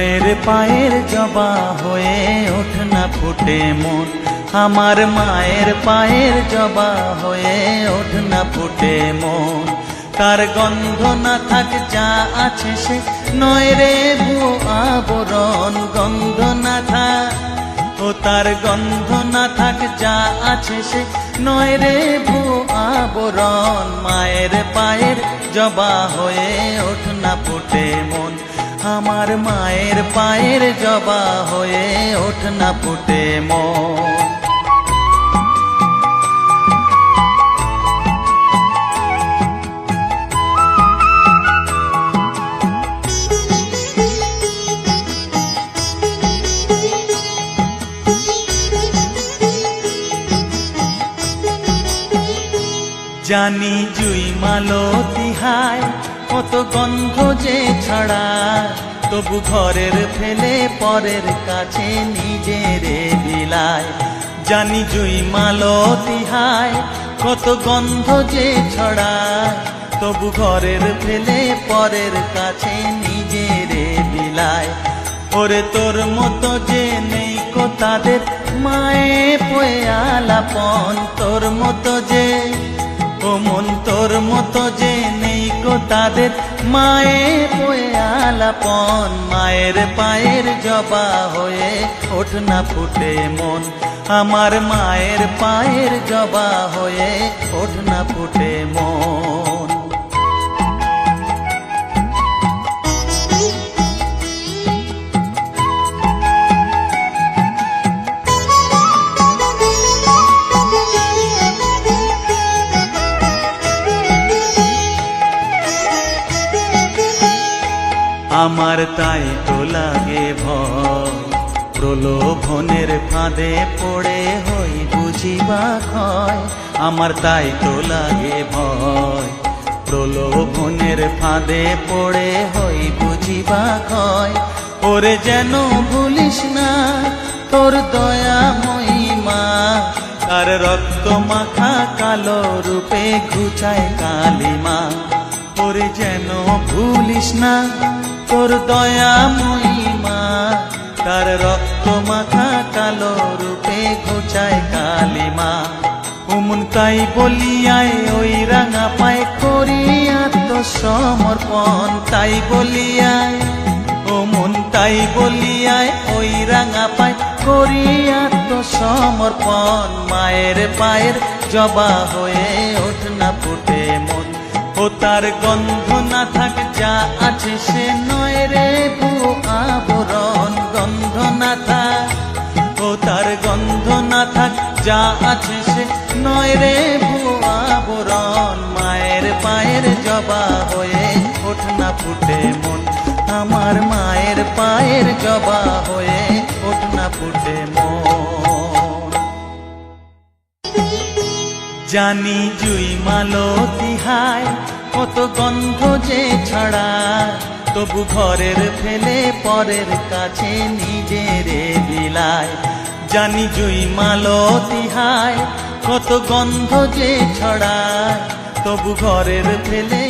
মায়ের পায়ের জবা হয়ে ওঠ না ফুটে মন, আমার মায়ের পায়ের জবা হয়ে ওঠ না ফুটে মন। তার গন্ধ না থাক যা আছে সে নয় রে ভুয়ো আবরণ, গন্ধ না থাক ও তার গন্ধ না থাক যা আছে সে নয় রে ভুয়ো আবরণ। মায়ের পায়ের জবা হয়ে ওঠ না ফুটে মন, আমার মায়ের পায়ের জবা হয়ে ওঠ না ফুটে মন। জানি জুই মালতী হায় কত গন্ধ যে ছড়ায়, তবু ঘরের ফেলে পরের কাছে নিজেরে বিলায়। জানি জুই মালতী হায় কত গন্ধ যে ছড়ায়, তবু ঘরের ফেলে পরের কাছে নিজেরে বিলায়। ওরে তোর মতো যে নেই কো তাদের মায়ে পয়ে আলাপন, তোর মতো যে ও মন তোর মতো যে নেই গো তাদের মায়ে পয়ে আলাপন। মায়ের পায়ের জবা হয়ে ওঠ না ফুটে মন, আমার মায়ের পায়ের জবা হয়ে ওঠ না ফুটে মন। আমার তাই তো লাগে ভয়, প্রলোভনের ফাঁদে পড়ে হই বুঝিবা ক্ষয়। আমার তাই তো লাগে ভয়, প্রলোভনের ফাঁদে পড়ে হই বুঝিবা ক্ষয়। ওরে যেন ভুলিস না তোর দয়া মহিমা, তার রক্ত মাখা কালো রূপে ঘুচায় কালিমা। ওরে যেন ভুলিস না তোর দয়া মহিমা, তার রক্ত মাখা কালো রূপে ঘুচায় কালিমা। উমন তাই বলিয়ায় ওই রাঙা পায় করি আত্মসমর্পণ, তাই বলিয়ায় ও মন তাই বলিয়ায় ওই রাঙা পায় করি আত্মসমর্পণ। মায়ের পায়ের জবা হয়ে ওঠ না ফুটে মন, ও তার গন্ধ না থাক যা আছে সে নয় রে ভুয়ো আবরণ, গন্ধ না থাক ও তার গন্ধ না থাক যা আছে সে নয় রে ভুয়ো আবরণ। মায়ের পায়ের জবা হয়ে ওঠ না ফুটে মন, আমার মায়ের পায়ের জবা হয়ে ওঠ না ফুটে মন। জানি জুই মালতী হায় কত গন্ধ যে ছড়ায়, তবু ঘরের ফেলে পরের কাছে নিজেরে বিলায়। জানি জুই মালতী হায় কত গন্ধ যে ছড়ায়, তবু ঘরের ফেলে